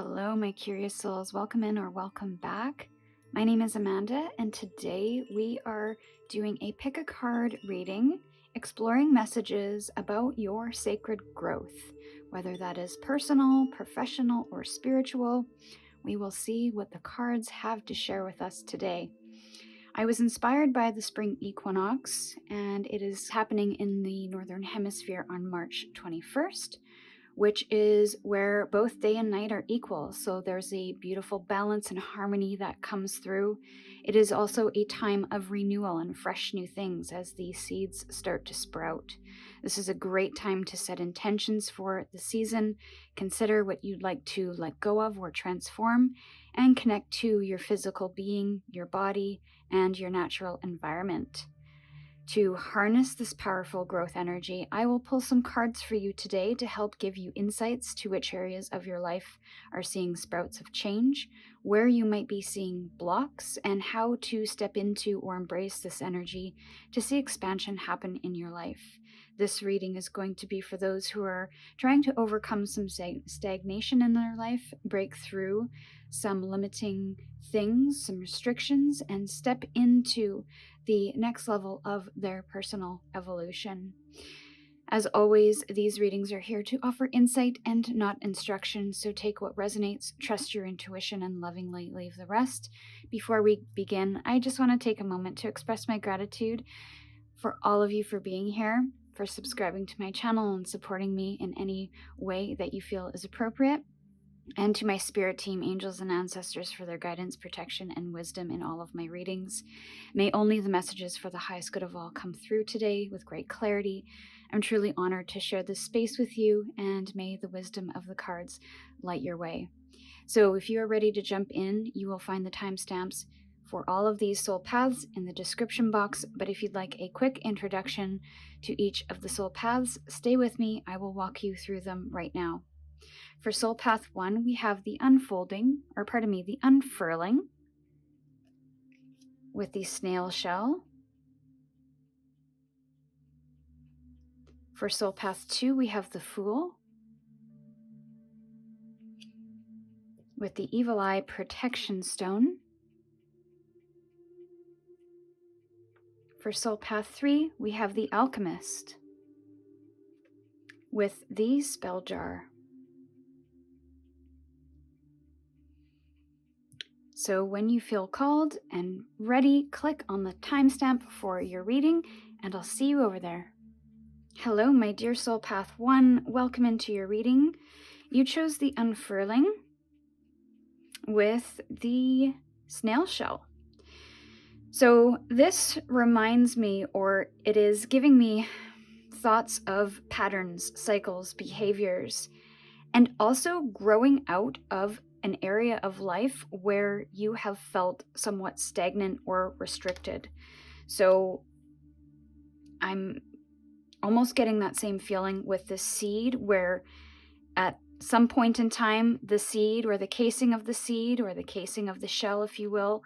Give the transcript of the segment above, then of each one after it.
Hello, my curious souls. Welcome in or welcome back. My name is Amanda, and today we are doing a pick a card reading, exploring messages about your sacred growth, whether that is personal, professional, or spiritual. We will see what the cards have to share with us today. I was inspired by the spring equinox, and it is happening in the Northern Hemisphere on March 21st. Which is where both day and night are equal. So there's a beautiful balance and harmony that comes through. It is also a time of renewal and fresh new things as the seeds start to sprout. This is a great time to set intentions for the season, consider what you'd like to let go of or transform, and connect to your physical being, your body, and your natural environment. To harness this powerful growth energy, I will pull some cards for you today to help give you insights to which areas of your life are seeing sprouts of change, where you might be seeing blocks, and how to step into or embrace this energy to see expansion happen in your life. This reading is going to be for those who are trying to overcome some stagnation in their life, break through some limiting things, some restrictions, and step into the next level of their personal evolution. As always, these readings are here to offer insight and not instruction, so take what resonates, trust your intuition, and lovingly leave the rest. Before we begin, I just want to take a moment to express my gratitude for all of you for being here, for subscribing to my channel and supporting me in any way that you feel is appropriate. And to my spirit team, angels and ancestors, for their guidance, protection, and wisdom in all of my readings. May only the messages for the highest good of all come through today with great clarity. I'm truly honored to share this space with you, and may the wisdom of the cards light your way. So if you are ready to jump in, you will find the timestamps for all of these soul paths in the description box. But if you'd like a quick introduction to each of the soul paths, stay with me. I will walk you through them right now. For Soul Path 1, we have the unfurling with the snail shell. For Soul Path 2, we have the Fool with the Evil Eye Protection Stone. For Soul Path 3, we have the Alchemist with the Spell Jar. So when you feel called and ready, click on the timestamp for your reading, and I'll see you over there. Hello, my dear Soul Path 1. Welcome into your reading. You chose the unfurling with the snail shell. So this reminds me, or it is giving me thoughts of patterns, cycles, behaviors, and also growing out of an area of life where you have felt somewhat stagnant or restricted. So I'm almost getting that same feeling with the seed, where at some point in time, the seed or the casing of the seed or the casing of the shell, if you will,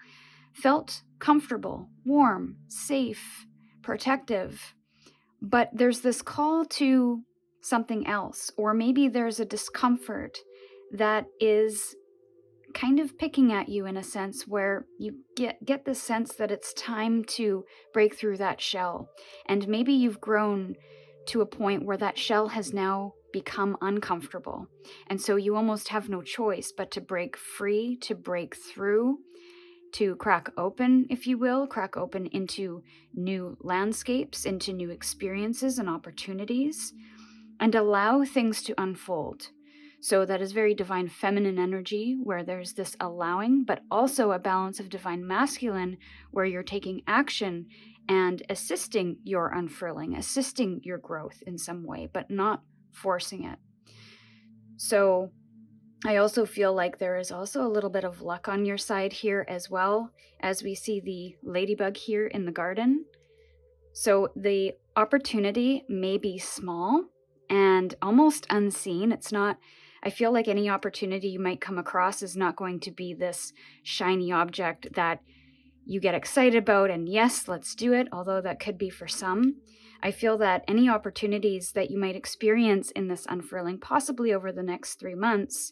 felt comfortable, warm, safe, protective. But there's this call to something else, or maybe there's a discomfort that is kind of picking at you in a sense, where you get the sense that it's time to break through that shell. And maybe you've grown to a point where that shell has now become uncomfortable. And so you almost have no choice but to break free, to break through, to crack open, if you will, crack open into new landscapes, into new experiences and opportunities, and allow things to unfold. So that is very divine feminine energy, where there's this allowing, but also a balance of divine masculine, where you're taking action and assisting your unfurling, assisting your growth in some way, but not forcing it. So I also feel like there is also a little bit of luck on your side here as well, as we see the ladybug here in the garden. So the opportunity may be small and almost unseen. I feel like any opportunity you might come across is not going to be this shiny object that you get excited about and yes, let's do it, although that could be for some. I feel that any opportunities that you might experience in this unfurling, possibly over the next 3 months,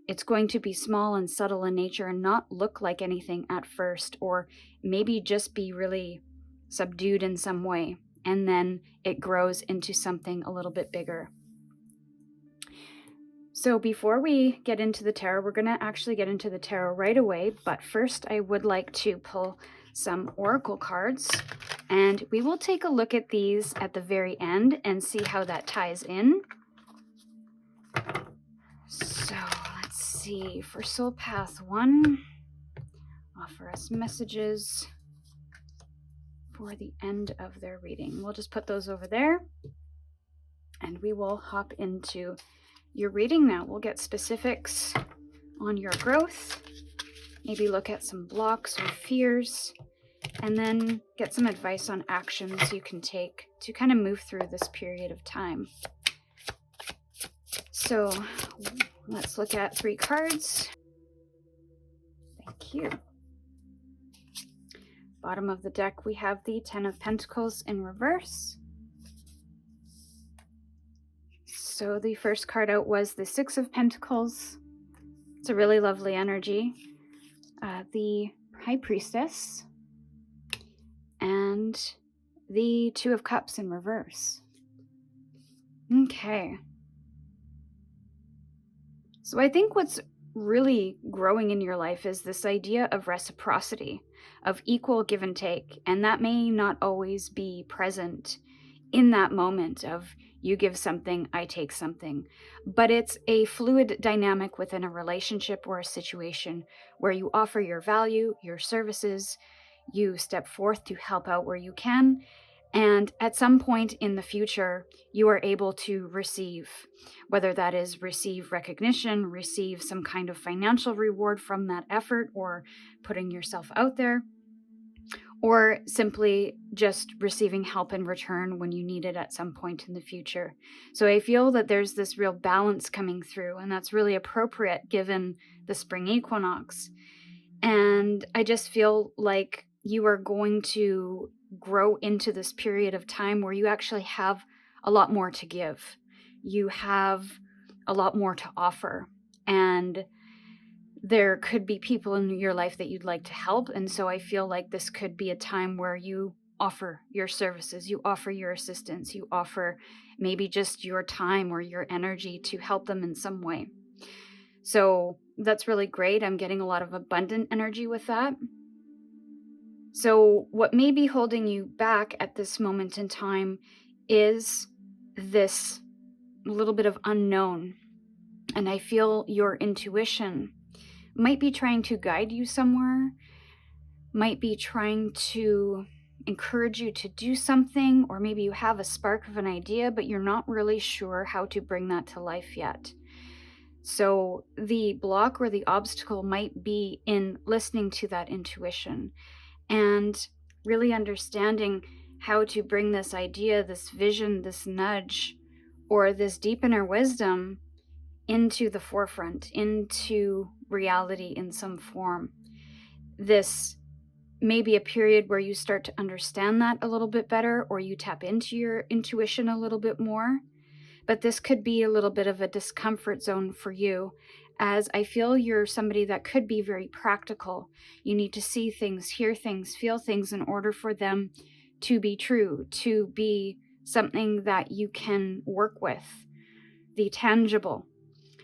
it's going to be small and subtle in nature and not look like anything at first, or maybe just be really subdued in some way. And then it grows into something a little bit bigger. So before we get into the tarot, we're going to actually get into the tarot right away. But first, I would like to pull some oracle cards. And we will take a look at these at the very end and see how that ties in. So let's see. For Soul Path 1, offer us messages for the end of their reading. We'll just put those over there. And we will hop into your reading now. We'll get specifics on your growth, maybe look at some blocks or fears, and then get some advice on actions you can take to kind of move through this period of time. So let's look at 3 cards. Thank you. Bottom of the deck, we have the 10 of Pentacles in reverse. So the first card out was the 6 of Pentacles. It's a really lovely energy. The High Priestess. And the 2 of Cups in reverse. Okay. So I think what's really growing in your life is this idea of reciprocity, of equal give and take. And that may not always be present in that moment of you give something, I take something. But it's a fluid dynamic within a relationship or a situation where you offer your value, your services, you step forth to help out where you can. And at some point in the future, you are able to receive, whether that is receive recognition, receive some kind of financial reward from that effort or putting yourself out there, or simply just receiving help in return when you need it at some point in the future. So I feel that there's this real balance coming through, and that's really appropriate given the spring equinox. And I just feel like you are going to grow into this period of time where you actually have a lot more to give. You have a lot more to offer. And there could be people in your life that you'd like to help. And so I feel like this could be a time where you offer your services, you offer your assistance, you offer maybe just your time or your energy to help them in some way. So that's really great. I'm getting a lot of abundant energy with that. So what may be holding you back at this moment in time is this little bit of unknown. And I feel your intuition might be trying to guide you somewhere, might be trying to encourage you to do something, or maybe you have a spark of an idea, but you're not really sure how to bring that to life yet. So the block or the obstacle might be in listening to that intuition and really understanding how to bring this idea, this vision, this nudge, or this deep inner wisdom into the forefront, into reality in some form. This may be a period where you start to understand that a little bit better, or you tap into your intuition a little bit more. But this could be a little bit of a discomfort zone for you, as I feel you're somebody that could be very practical. You need to see things, hear things, feel things in order for them to be true, to be something that you can work with, the tangible.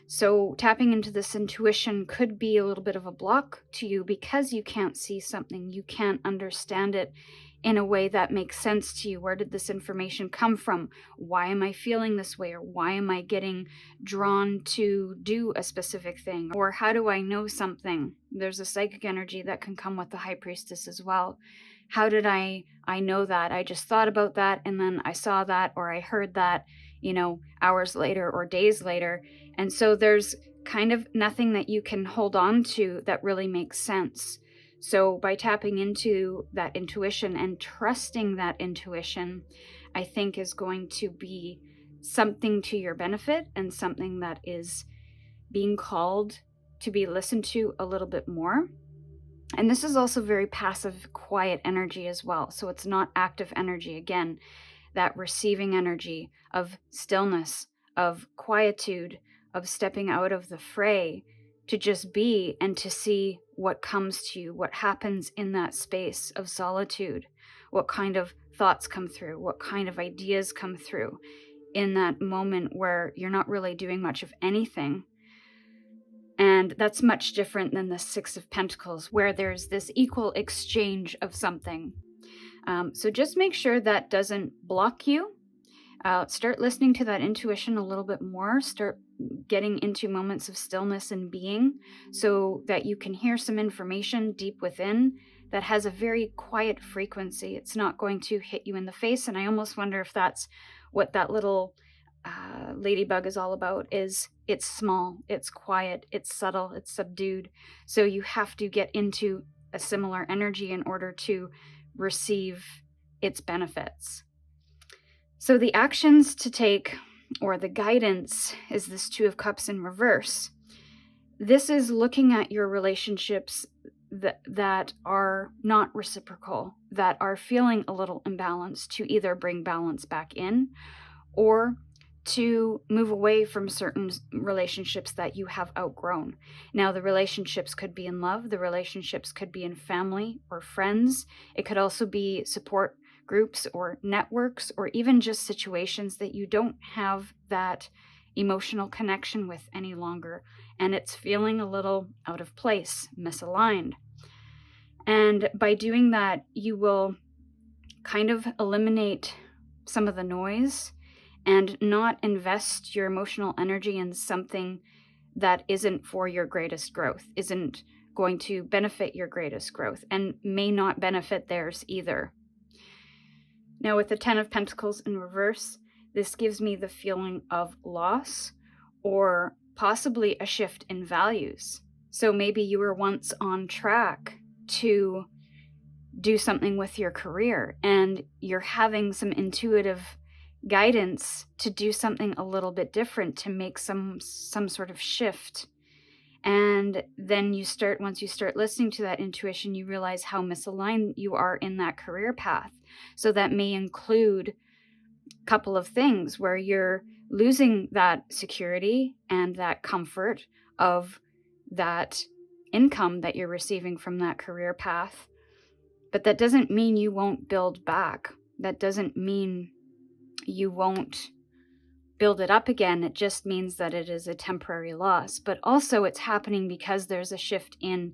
So tapping into this intuition could be a little bit of a block to you because you can't see something, you can't understand it in a way that makes sense to you. Where did this information come from? Why am I feeling this way? Or why am I getting drawn to do a specific thing? Or how do I know something? There's a psychic energy that can come with the High Priestess as well. How did I know that? I just thought about that and then I saw that, or I heard that, hours later or days later. And so there's kind of nothing that you can hold on to that really makes sense. So by tapping into that intuition and trusting that intuition, I think is going to be something to your benefit and something that is being called to be listened to a little bit more. And this is also very passive, quiet energy as well. So it's not active energy. Again, that receiving energy of stillness, of quietude, of stepping out of the fray to just be and to see what comes to you, what happens in that space of solitude, what kind of thoughts come through, what kind of ideas come through in that moment where you're not really doing much of anything. And that's much different than the Six of Pentacles, where there's this equal exchange of something. So just make sure that doesn't block you. Start listening to that intuition a little bit more. Start getting into moments of stillness and being so that you can hear some information deep within that has a very quiet frequency. It's not going to hit you in the face. And I almost wonder if that's what that little ladybug is all about. Is it's small, it's quiet, it's subtle, it's subdued. So you have to get into a similar energy in order to receive its benefits. So the actions to take, or the guidance, is this Two of Cups in reverse. This is looking at your relationships that are not reciprocal, that are feeling a little imbalanced, to either bring balance back in or to move away from certain relationships that you have outgrown. Now, the relationships could be in love, the relationships could be in family or friends. It could also be support groups or networks, or even just situations that you don't have that emotional connection with any longer, and it's feeling a little out of place, misaligned. And by doing that, you will kind of eliminate some of the noise and not invest your emotional energy in something that isn't for your greatest growth, isn't going to benefit your greatest growth, and may not benefit theirs either. Now, with the Ten of Pentacles in reverse, this gives me the feeling of loss or possibly a shift in values. So maybe you were once on track to do something with your career and you're having some intuitive guidance to do something a little bit different, to make some sort of shift. And then once you start listening to that intuition, you realize how misaligned you are in that career path. So that may include a couple of things where you're losing that security and that comfort of that income that you're receiving from that career path. But that doesn't mean you won't build back. That doesn't mean you won't build it up again. It just means that it is a temporary loss. But also it's happening because there's a shift in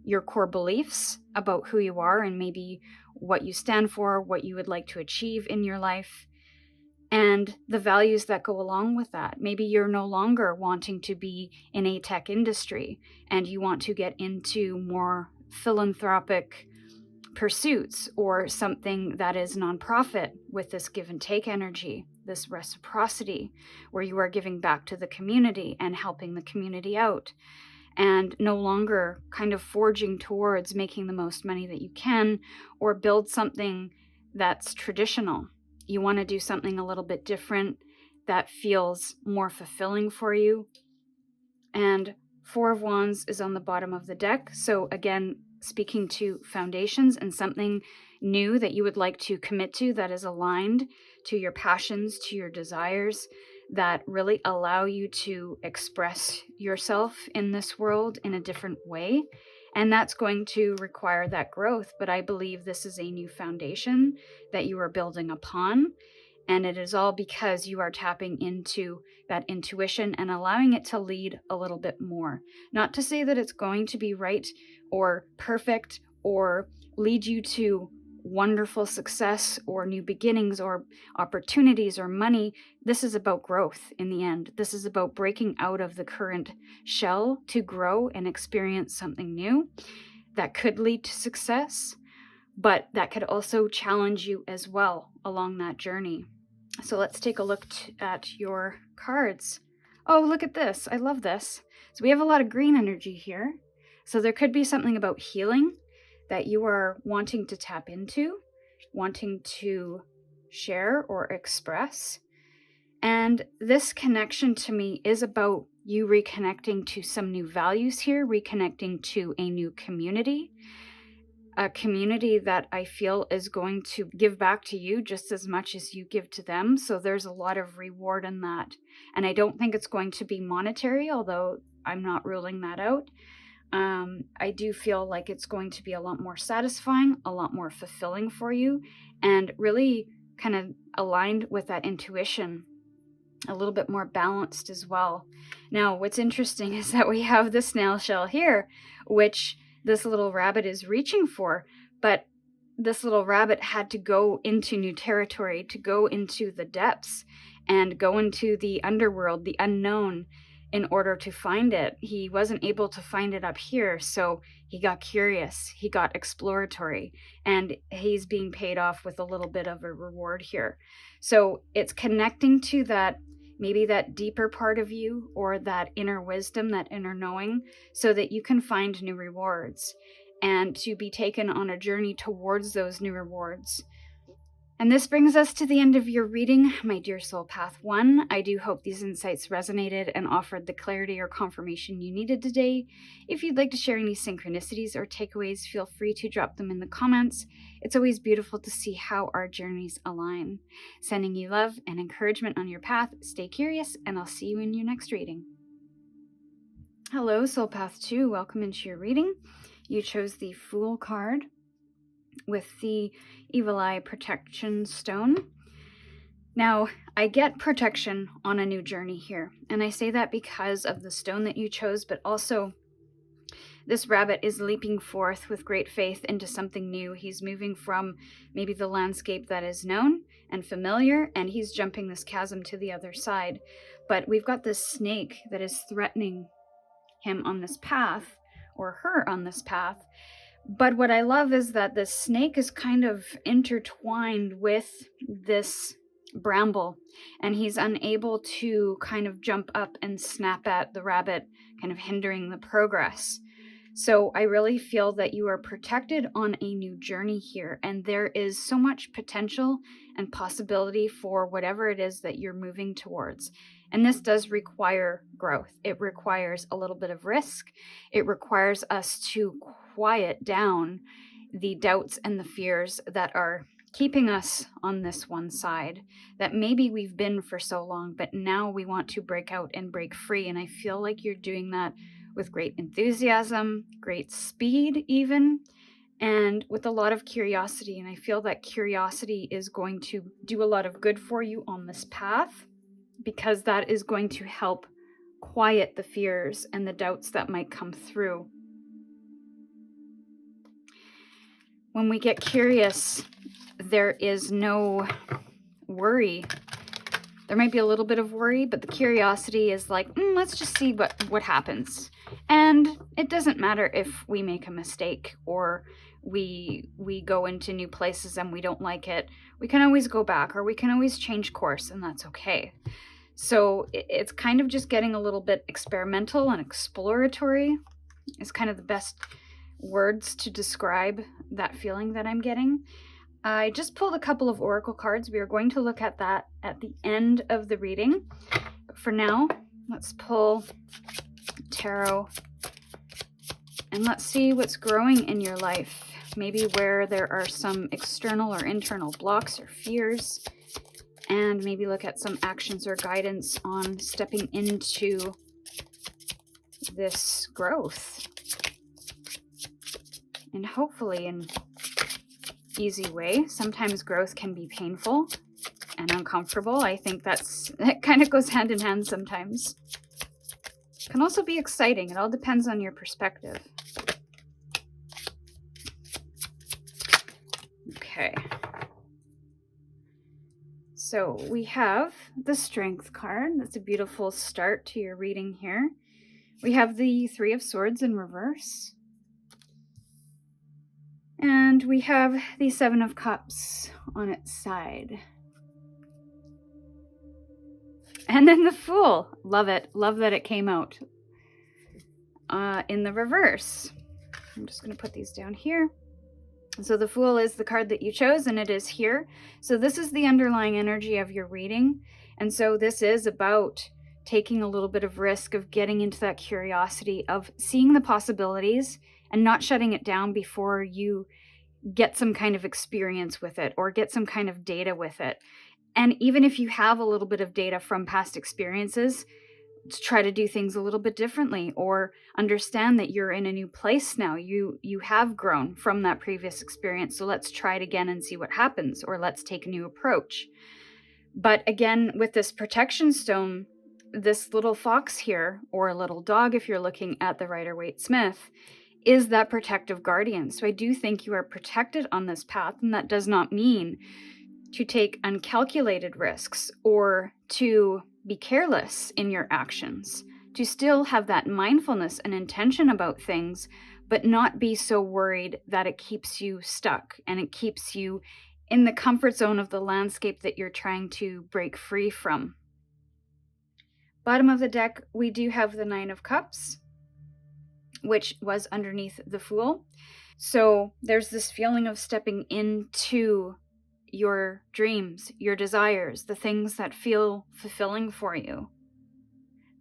your core beliefs about who you are and maybe what you stand for, what you would like to achieve in your life, and the values that go along with that. Maybe you're no longer wanting to be in a tech industry and you want to get into more philanthropic pursuits or something that is nonprofit with this give and take energy, this reciprocity, where you are giving back to the community and helping the community out, and no longer kind of forging towards making the most money that you can or build something that's traditional. You want to do something a little bit different that feels more fulfilling for you. And Four of Wands is on the bottom of the deck. So again, speaking to foundations and something new that you would like to commit to that is aligned to your passions, to your desires, that really allow you to express yourself in this world in a different way. And that's going to require that growth. But I believe this is a new foundation that you are building upon. And it is all because you are tapping into that intuition and allowing it to lead a little bit more. Not to say that it's going to be right or perfect or lead you to wonderful success or new beginnings or opportunities or money. This is about growth in the end. This is about breaking out of the current shell to grow and experience something new that could lead to success, but that could also challenge you as well along that journey. So let's take a look at your cards. Oh, look at this. I love this. So we have a lot of green energy here. So there could be something about healing that you are wanting to tap into, wanting to share or express. And this connection to me is about you reconnecting to some new values here, reconnecting to a new community. A community that I feel is going to give back to you just as much as you give to them. So there's a lot of reward in that. And I don't think it's going to be monetary, although I'm not ruling that out. I do feel like it's going to be a lot more satisfying, a lot more fulfilling for you, and really kind of aligned with that intuition, a little bit more balanced as well. Now, what's interesting is that we have the snail shell here, which this little rabbit is reaching for, but this little rabbit had to go into new territory, to go into the depths and go into the underworld, the unknown, in order to find it. He wasn't able to find it up here, so he got curious, he got exploratory, and he's being paid off with a little bit of a reward here. So it's connecting to that, maybe that deeper part of you, or that inner wisdom, that inner knowing, so that you can find new rewards and to be taken on a journey towards those new rewards. And this brings us to the end of your reading, my dear Soul Path 1. I do hope these insights resonated and offered the clarity or confirmation you needed today. If you'd like to share any synchronicities or takeaways, feel free to drop them in the comments. It's always beautiful to see how our journeys align. Sending you love and encouragement on your path. Stay curious, and I'll see you in your next reading. Hello, Soul Path 2. Welcome into your reading. You chose the Fool card with the Evil Eye Protection Stone. Now, I get protection on a new journey here, and I say that because of the stone that you chose, but also this rabbit is leaping forth with great faith into something new. He's moving from maybe the landscape that is known and familiar, and he's jumping this chasm to the other side. But we've got this snake that is threatening him on this path, or her on this path. But what I love is that the snake is kind of intertwined with this bramble, and he's unable to kind of jump up and snap at the rabbit, kind of hindering the progress. So I really feel that you are protected on a new journey here, and there is so much potential and possibility for whatever it is that you're moving towards. And this does require growth. It requires a little bit of risk. It requires us to quiet down the doubts and the fears that are keeping us on this one side that maybe we've been for so long, but now we want to break out and break free. And I feel like you're doing that with great enthusiasm, great speed even, and with a lot of curiosity. And I feel that curiosity is going to do a lot of good for you on this path, because that is going to help quiet the fears and the doubts that might come through. When we get curious, there is no worry. There might be a little bit of worry, but the curiosity is like, let's just see what happens. And it doesn't matter if we make a mistake or we go into new places and we don't like it. We can always go back, or we can always change course, and that's okay. So it's kind of just getting a little bit experimental and exploratory is kind of the best words to describe that feeling that I'm getting. I just pulled a couple of oracle cards. We are going to look at that at the end of the reading. But for now, let's pull tarot and let's see what's growing in your life. Maybe where there are some external or internal blocks or fears, and maybe look at some actions or guidance on stepping into this growth. And hopefully in easy way. Sometimes growth can be painful and uncomfortable. I think that kind of goes hand in hand sometimes. It can also be exciting. It all depends on your perspective. Okay. So we have the Strength card. That's a beautiful start to your reading here. We have the Three of Swords in reverse. And we have the Seven of Cups on its side. And then the Fool. Love it. Love that it came out in the reverse. I'm just going to put these down here. So the Fool is the card that you chose, and it is here. So this is the underlying energy of your reading. And so this is about taking a little bit of risk, of getting into that curiosity, of seeing the possibilities and not shutting it down before you get some kind of experience with it or get some kind of data with it. And even if you have a little bit of data from past experiences, try to do things a little bit differently, or understand that you're in a new place now. You have grown from that previous experience, so let's try it again and see what happens, or let's take a new approach. But again, with this protection stone, this little fox here, or a little dog if you're looking at the Rider-Waite-Smith, is that protective guardian. So I do think you are protected on this path, and that does not mean to take uncalculated risks or to be careless in your actions, to still have that mindfulness and intention about things, but not be so worried that it keeps you stuck and it keeps you in the comfort zone of the landscape that you're trying to break free from. Bottom of the deck, we do have the Nine of Cups, which was underneath the Fool. So there's this feeling of stepping into your dreams, your desires, the things that feel fulfilling for you.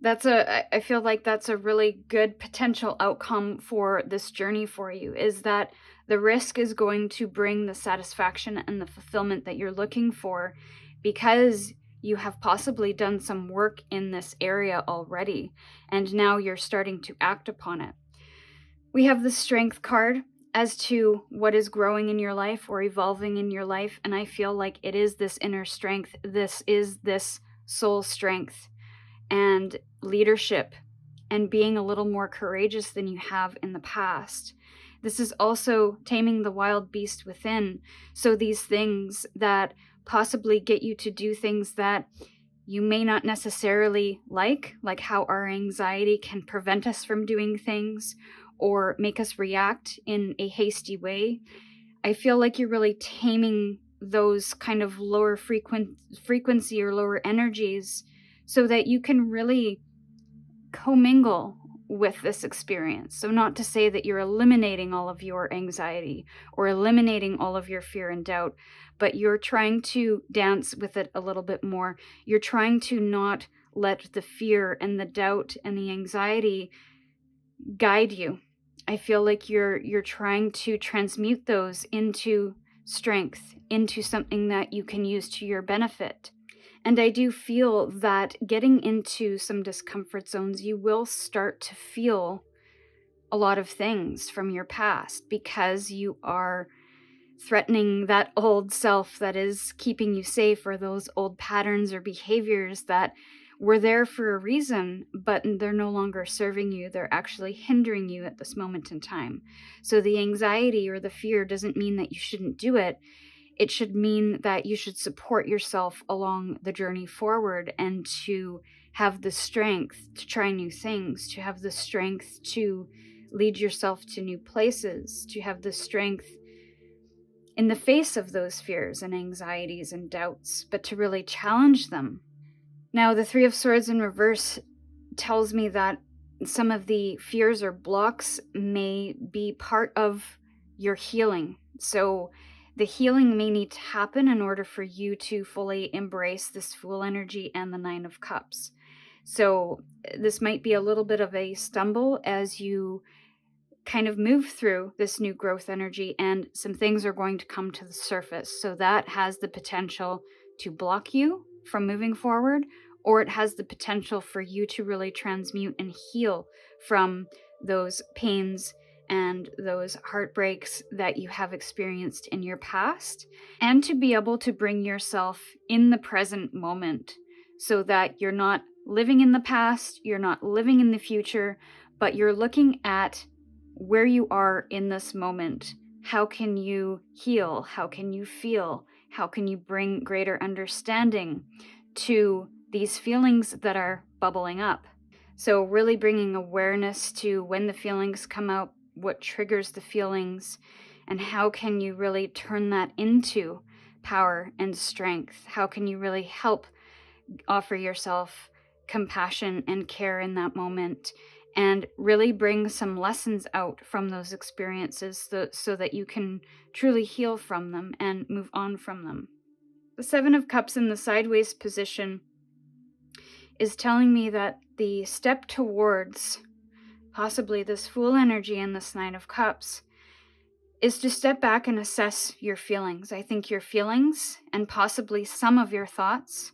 I feel like that's a really good potential outcome for this journey for you, is that the risk is going to bring the satisfaction and the fulfillment that you're looking for, because you have possibly done some work in this area already, and now you're starting to act upon it. We have the Strength card as to what is growing in your life or evolving in your life, and I feel like it is this inner strength. This is this soul strength and leadership and being a little more courageous than you have in the past. This is also taming the wild beast within. So these things that possibly get you to do things that you may not necessarily like how our anxiety can prevent us from doing things or make us react in a hasty way. I feel like you're really taming those kind of lower frequency or lower energies, so that you can really commingle with this experience. So not to say that you're eliminating all of your anxiety or eliminating all of your fear and doubt, but you're trying to dance with it a little bit more. You're trying to not let the fear and the doubt and the anxiety guide you. I feel like you're trying to transmute those into strength, into something that you can use to your benefit. And I do feel that getting into some discomfort zones, you will start to feel a lot of things from your past, because you are threatening that old self that is keeping you safe, or those old patterns or behaviors that were there for a reason, but they're no longer serving you. They're actually hindering you at this moment in time. So the anxiety or the fear doesn't mean that you shouldn't do it. It should mean that you should support yourself along the journey forward, and to have the strength to try new things, to have the strength to lead yourself to new places, to have the strength in the face of those fears and anxieties and doubts, but to really challenge them. Now, the Three of Swords in reverse tells me that some of the fears or blocks may be part of your healing. So the healing may need to happen in order for you to fully embrace this Fool energy and the Nine of Cups. So this might be a little bit of a stumble as you kind of move through this new growth energy, and some things are going to come to the surface. So that has the potential to block you from moving forward, or it has the potential for you to really transmute and heal from those pains and those heartbreaks that you have experienced in your past, and to be able to bring yourself in the present moment, so that you're not living in the past, you're not living in the future, but you're looking at where you are in this moment. How can you heal? How can you feel? How can you bring greater understanding to these feelings that are bubbling up? So really bringing awareness to when the feelings come up, what triggers the feelings, and how can you really turn that into power and strength? How can you really help offer yourself compassion and care in that moment, and really bring some lessons out from those experiences, so that you can truly heal from them and move on from them. The Seven of Cups in the sideways position is telling me that the step towards possibly this Fool energy and this Nine of Cups is to step back and assess your feelings. I think your feelings and possibly some of your thoughts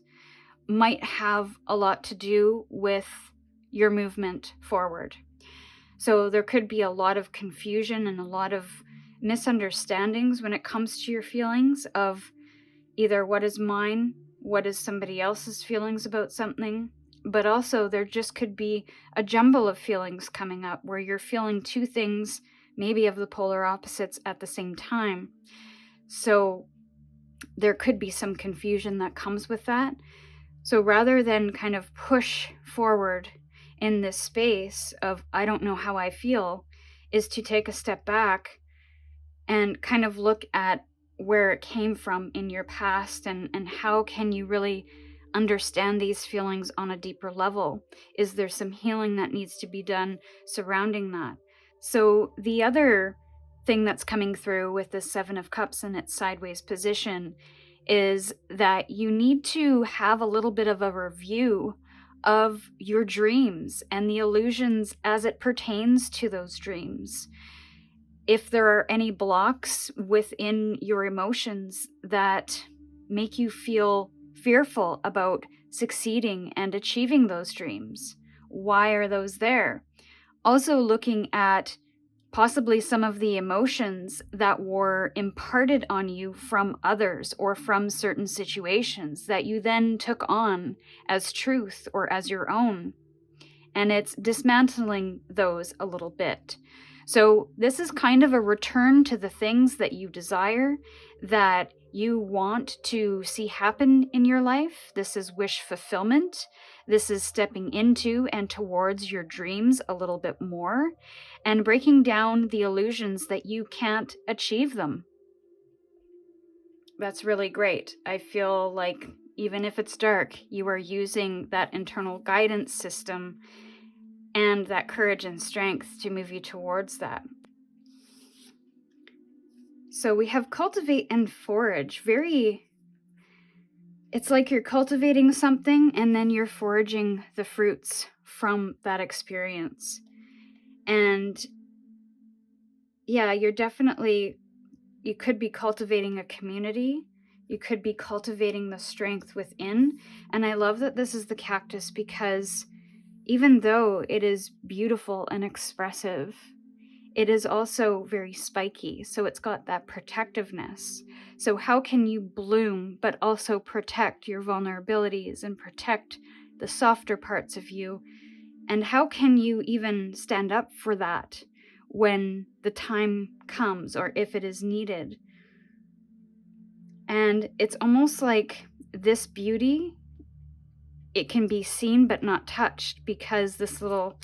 might have a lot to do with your movement forward. So there could be a lot of confusion and a lot of misunderstandings when it comes to your feelings of either what is mine, what is somebody else's feelings about something, but also there just could be a jumble of feelings coming up where you're feeling two things, maybe of the polar opposites at the same time. So there could be some confusion that comes with that. So rather than kind of push forward in this space of, I don't know how I feel, is to take a step back and kind of look at where it came from in your past and how can you really understand these feelings on a deeper level? Is there some healing that needs to be done surrounding that? So the other thing that's coming through with the Seven of Cups in its sideways position is that you need to have a little bit of a review of your dreams and the illusions as it pertains to those dreams. If there are any blocks within your emotions that make you feel fearful about succeeding and achieving those dreams, why are those there? Also looking at possibly some of the emotions that were imparted on you from others or from certain situations that you then took on as truth or as your own. And it's dismantling those a little bit. So this is kind of a return to the things that you desire, that you want to see happen in your life. This is wish fulfillment. This is stepping into and towards your dreams a little bit more and breaking down the illusions that you can't achieve them. That's really great. I feel like even if it's dark, you are using that internal guidance system and that courage and strength to move you towards that. So we have cultivate and forage. It's like you're cultivating something and then you're foraging the fruits from that experience. And yeah, you could be cultivating a community. You could be cultivating the strength within. And I love that this is the cactus because even though it is beautiful and expressive, it is also very spiky. So it's got that protectiveness. So how can you bloom, but also protect your vulnerabilities and protect the softer parts of you? And how can you even stand up for that when the time comes or if it is needed? And it's almost like this beauty, it can be seen but not touched because this little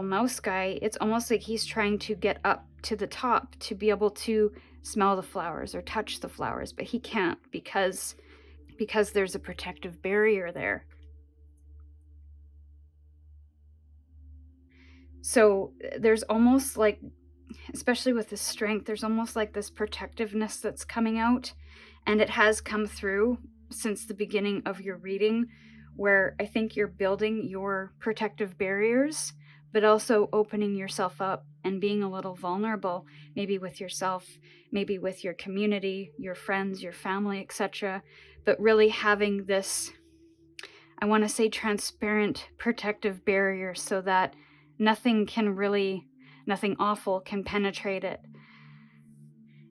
mouse guy, it's almost like he's trying to get up to the top to be able to smell the flowers or touch the flowers, but he can't because there's a protective barrier there. So there's almost like, especially with the strength, there's almost like this protectiveness that's coming out, and it has come through since the beginning of your reading, where I think you're building your protective barriers, but also opening yourself up and being a little vulnerable, maybe with yourself, maybe with your community, your friends, your family, etc. But really having this, I want to say, transparent protective barrier so that nothing awful can penetrate it.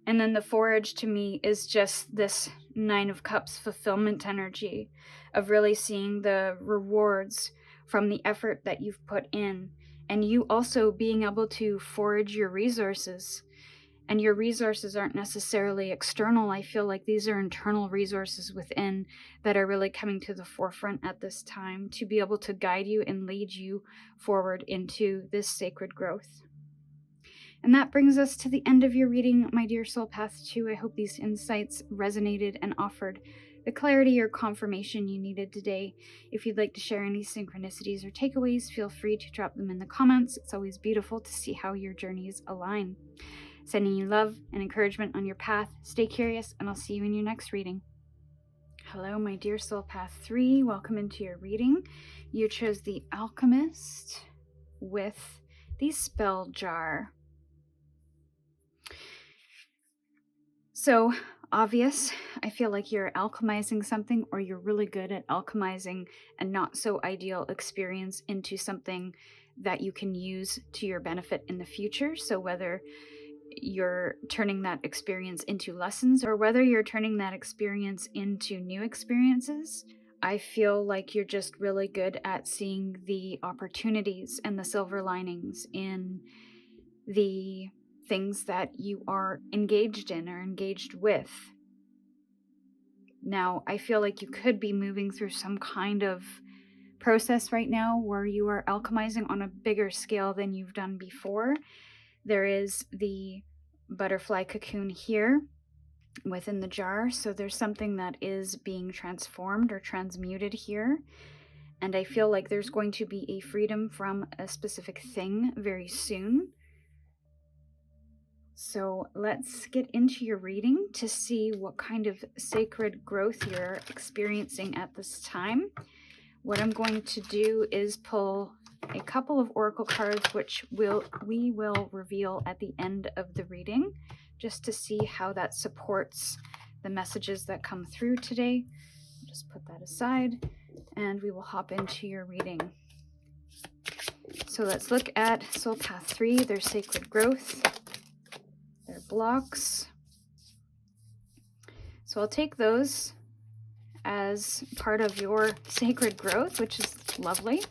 And then the forage to me is just this Nine of Cups fulfillment energy of really seeing the rewards from the effort that you've put in, and you also being able to forage your resources. And your resources aren't necessarily external. I feel like these are internal resources within that are really coming to the forefront at this time to be able to guide you and lead you forward into this sacred growth. And that brings us to the end of your reading, my dear Soul Path 2. I hope these insights resonated and offered the clarity or confirmation you needed today. If you'd like to share any synchronicities or takeaways, feel free to drop them in the comments. It's always beautiful to see how your journeys align. Sending you love and encouragement on your path. Stay curious, and I'll see you in your next reading. Hello, my dear Soul Path 3. Welcome into your reading. You chose the Alchemist with the Spell Jar. So obvious. I feel like you're alchemizing something, or you're really good at alchemizing a not so ideal experience into something that you can use to your benefit in the future. So whether you're turning that experience into lessons or whether you're turning that experience into new experiences, I feel like you're just really good at seeing the opportunities and the silver linings in the things that you are engaged in or engaged with. Now, I feel like you could be moving through some kind of process right now where you are alchemizing on a bigger scale than you've done before. There is the butterfly cocoon here within the jar, so there's something that is being transformed or transmuted here. And I feel like there's going to be a freedom from a specific thing very soon. So let's get into your reading to see what kind of sacred growth you're experiencing at this time. What I'm going to do is pull a couple of oracle cards, which we will reveal at the end of the reading, just to see how that supports the messages that come through today. I'll just put that aside, and we will hop into your reading. So let's look at Soul Path 3, their sacred growth, their blocks. So I'll take those as part of your sacred growth, which is lovely.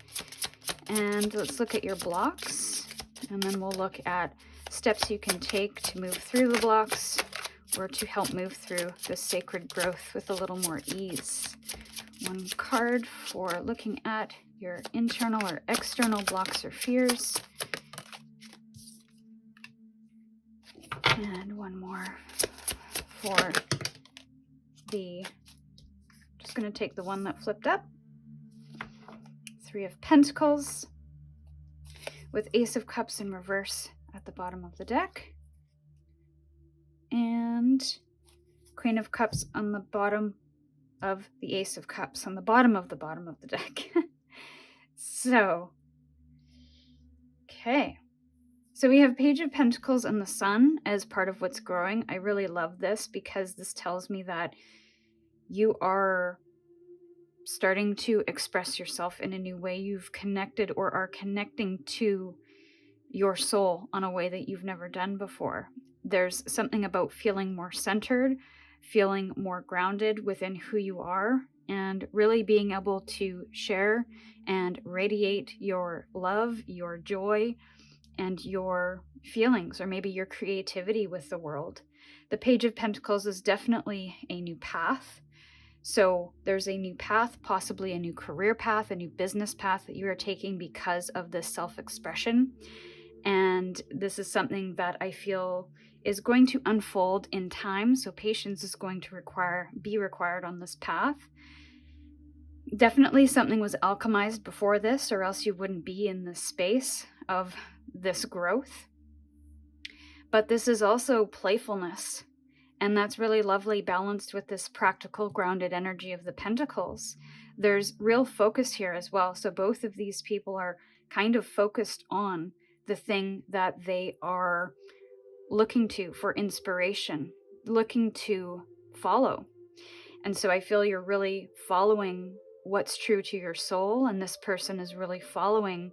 And let's look at your blocks, and then we'll look at steps you can take to move through the blocks or to help move through this sacred growth with a little more ease. One card for looking at your internal or external blocks or fears. And one more for the, just going to take the one that flipped up. Three of Pentacles with Ace of Cups in reverse at the bottom of the deck. And Queen of Cups on the bottom of the Ace of Cups on the bottom of the deck. So, okay. So we have Page of Pentacles and the Sun as part of what's growing. I really love this because this tells me that you are starting to express yourself in a new way. You've connected or are connecting to your soul on a way that you've never done before. There's something about feeling more centered, feeling more grounded within who you are, and really being able to share and radiate your love, your joy, and your feelings, or maybe your creativity with the world. The Page of Pentacles is definitely a new path. So there's a new path, possibly a new career path, a new business path that you are taking because of this self-expression. And this is something that I feel is going to unfold in time. So patience is going to be required on this path. Definitely something was alchemized before this, or else you wouldn't be in this space of this growth. But this is also playfulness. And that's really lovely, balanced with this practical, grounded energy of the Pentacles. There's real focus here as well. So both of these people are kind of focused on the thing that they are looking to for inspiration, looking to follow. And so I feel you're really following what's true to your soul, and this person is really following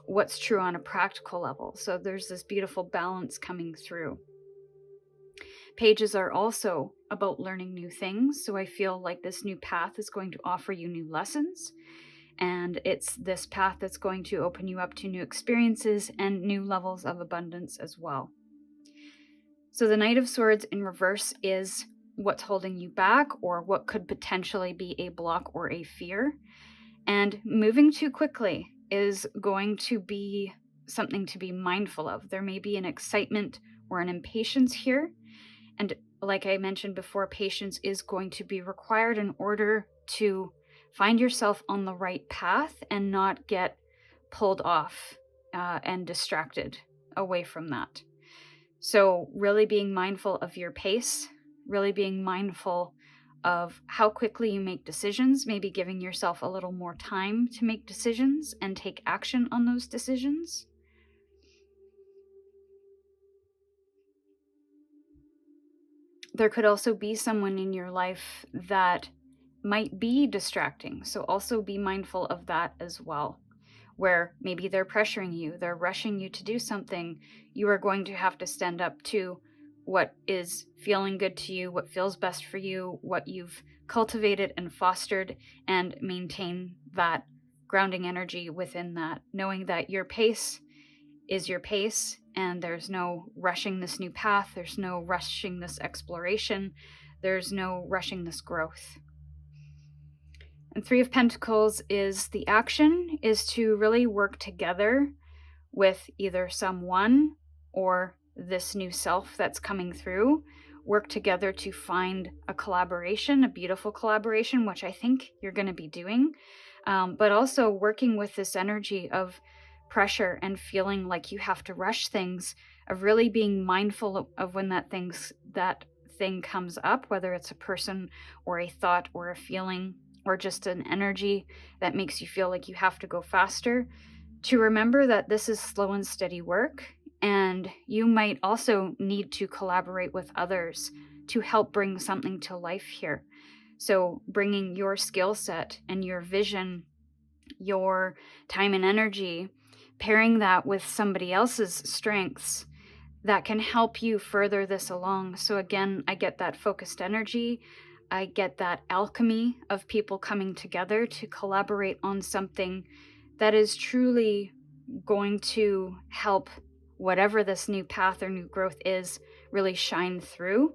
what's true on a practical level. So there's this beautiful balance coming through. Pages are also about learning new things, so I feel like this new path is going to offer you new lessons, and it's this path that's going to open you up to new experiences and new levels of abundance as well. So the Knight of Swords in reverse is what's holding you back, or what could potentially be a block or a fear. And moving too quickly is going to be something to be mindful of. There may be an excitement or an impatience here. And like I mentioned before, patience is going to be required in order to find yourself on the right path and not get pulled off and distracted away from that. So really being mindful of your pace, really being mindful of how quickly you make decisions, maybe giving yourself a little more time to make decisions and take action on those decisions. there could also be someone in your life that might be distracting. So also be mindful of that as well, where maybe they're pressuring you, they're rushing you to do something. You are going to have to stand up to what is feeling good to you, what feels best for you, what you've cultivated and fostered, and maintain that grounding energy within that, knowing that your pace is your pace and there's no rushing this new path, there's no rushing this exploration, there's no rushing this growth. And Three of Pentacles is the action is to really work together with either someone or this new self that's coming through. Work together to find a collaboration, a beautiful collaboration, which I think you're going to be doing. But also working with this energy of pressure and feeling like you have to rush things, of really being mindful of when that thing comes up, whether it's a person or a thought or a feeling or just an energy that makes you feel like you have to go faster, to remember that this is slow and steady work, and you might also need to collaborate with others to help bring something to life here. So bringing your skill set and your vision, your time and energy, pairing that with somebody else's strengths that can help you further this along. So again, I get that focused energy. I get that alchemy of people coming together to collaborate on something that is truly going to help whatever this new path or new growth is really shine through.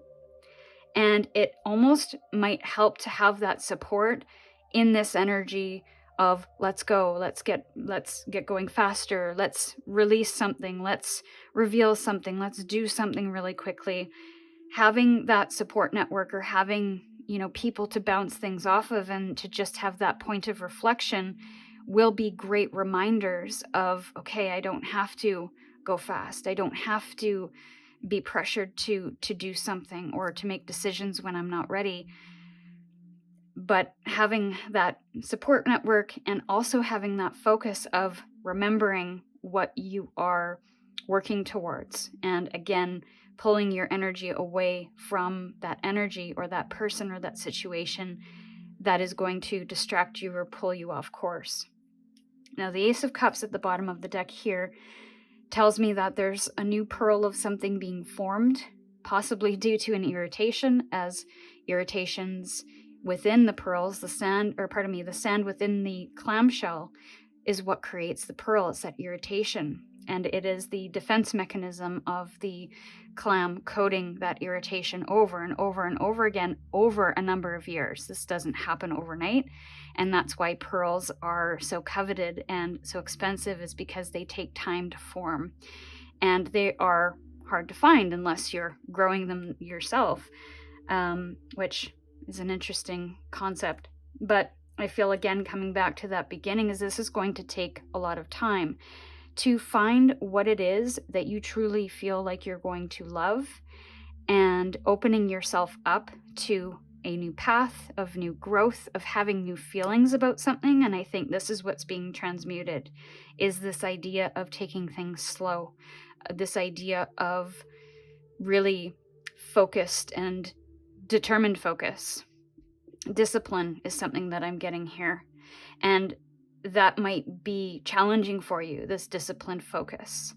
And it almost might help to have that support in this energy of let's go, let's get going faster, let's release something, let's reveal something, let's do something really quickly. Having that support network, or having, people to bounce things off of and to just have that point of reflection, will be great reminders of, okay, I don't have to go fast. I don't have to be pressured to do something or to make decisions when I'm not ready. But having that support network and also having that focus of remembering what you are working towards, and again, pulling your energy away from that energy or that person or that situation that is going to distract you or pull you off course. Now, the Ace of Cups at the bottom of the deck here tells me that there's a new pearl of something being formed, possibly due to an irritation, as irritations within the pearls, the sand within the clamshell is what creates the pearl. It's that irritation. And it is the defense mechanism of the clam coating that irritation over and over and over again over a number of years. This doesn't happen overnight. And that's why pearls are so coveted and so expensive, is because they take time to form. And they are hard to find unless you're growing them yourself, which is an interesting concept. But I feel, again, coming back to that beginning, is this is going to take a lot of time to find what it is that you truly feel like you're going to love, and opening yourself up to a new path of new growth, of having new feelings about something. And I think this is what's being transmuted, is this idea of taking things slow, this idea of really focused and determined focus. Discipline is something that I'm getting here. And that might be challenging for you, this disciplined focus,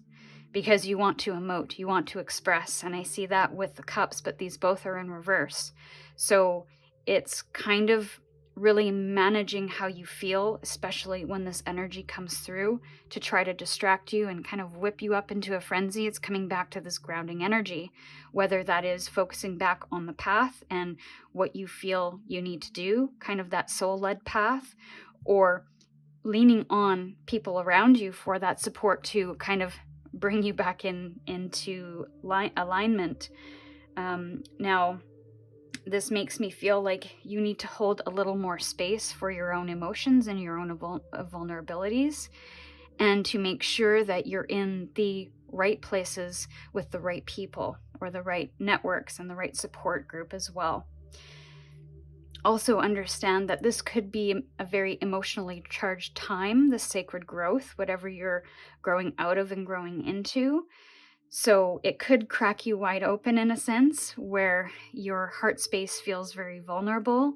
because you want to emote, you want to express. And I see that with the cups, but these both are in reverse. So it's kind of really managing how you feel, especially when this energy comes through to try to distract you and kind of whip you up into a frenzy. It's coming back to this grounding energy, whether that is focusing back on the path and what you feel you need to do, kind of that soul-led path, or leaning on people around you for that support to kind of bring you back into alignment. Now, this makes me feel like you need to hold a little more space for your own emotions and your own vulnerabilities, and to make sure that you're in the right places with the right people, or the right networks and the right support group as well. Also understand that this could be a very emotionally charged time, the sacred growth, whatever you're growing out of and growing into. So it could crack you wide open in a sense where your heart space feels very vulnerable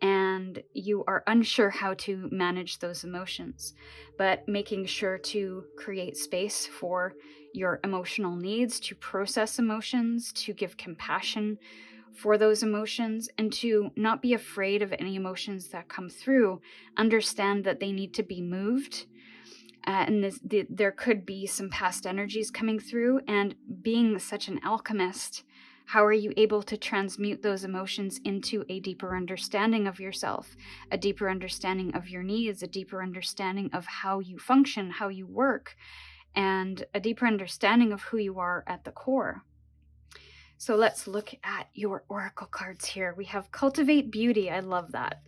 and you are unsure how to manage those emotions. But making sure to create space for your emotional needs, to process emotions, to give compassion for those emotions, and to not be afraid of any emotions that come through. Understand that they need to be moved. There could be some past energies coming through, and being such an alchemist, how are you able to transmute those emotions into a deeper understanding of yourself, a deeper understanding of your needs, a deeper understanding of how you function, how you work, and a deeper understanding of who you are at the core? So let's look at your oracle cards here. We have Cultivate Beauty. I love that.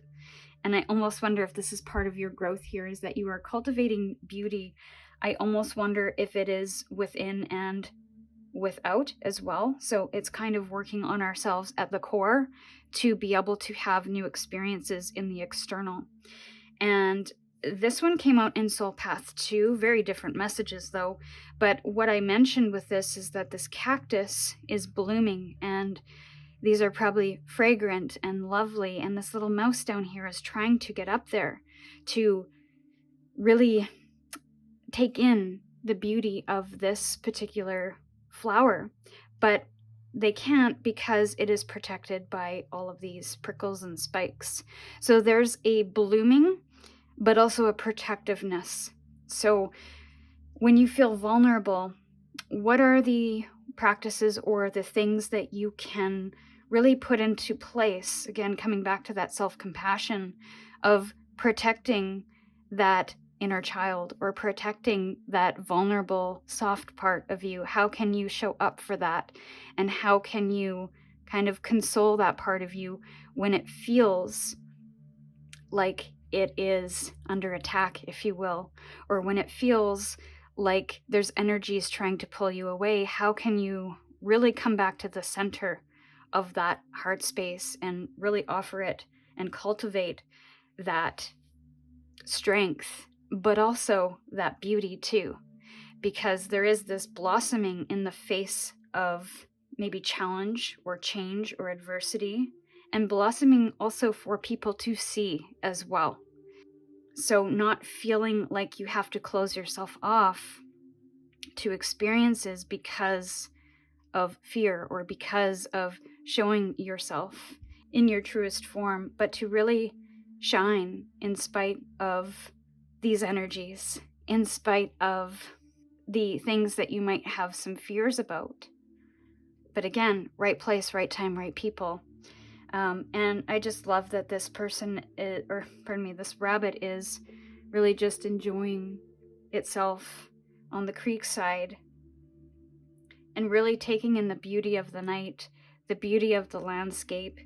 And I almost wonder if this is part of your growth here, is that you are cultivating beauty. I almost wonder if it is within and without as well. So it's kind of working on ourselves at the core to be able to have new experiences in the external. And this one came out in Soul Path 2, very different messages though. But what I mentioned with this is that this cactus is blooming, and these are probably fragrant and lovely, and this little mouse down here is trying to get up there to really take in the beauty of this particular flower. But they can't because it is protected by all of these prickles and spikes. So there's a blooming, but also a protectiveness. So when you feel vulnerable, what are the practices or the things that you can really put into place? Again, coming back to that self-compassion of protecting that inner child or protecting that vulnerable, soft part of you. How can you show up for that? And how can you kind of console that part of you when it feels like it is under attack, if you will, or when it feels like there's energies trying to pull you away? How can you really come back to the center of that heart space and really offer it and cultivate that strength, but also that beauty too? Because there is this blossoming in the face of maybe challenge or change or adversity, and blossoming also for people to see as well. So not feeling like you have to close yourself off to experiences because of fear or because of showing yourself in your truest form, but to really shine in spite of these energies, in spite of the things that you might have some fears about. But again, right place, right time, right people. And I just love that this this rabbit is really just enjoying itself on the creek side and really taking in the beauty of the night, the beauty of the landscape,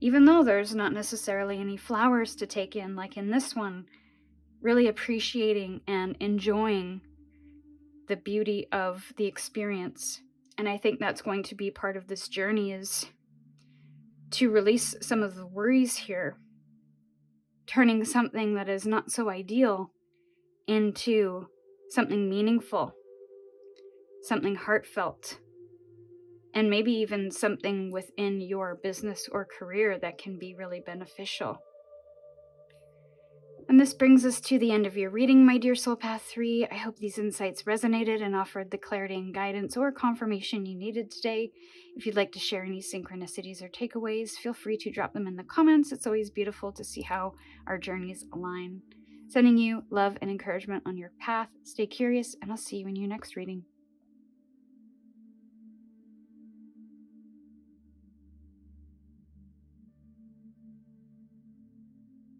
even though there's not necessarily any flowers to take in, like in this one, really appreciating and enjoying the beauty of the experience. And I think that's going to be part of this journey, is to release some of the worries here, turning something that is not so ideal into something meaningful, something heartfelt, and maybe even something within your business or career that can be really beneficial. And this brings us to the end of your reading, my dear Soul Path 3. I hope these insights resonated and offered the clarity and guidance or confirmation you needed today. If you'd like to share any synchronicities or takeaways, feel free to drop them in the comments. It's always beautiful to see how our journeys align. Sending you love and encouragement on your path. Stay curious, and I'll see you in your next reading.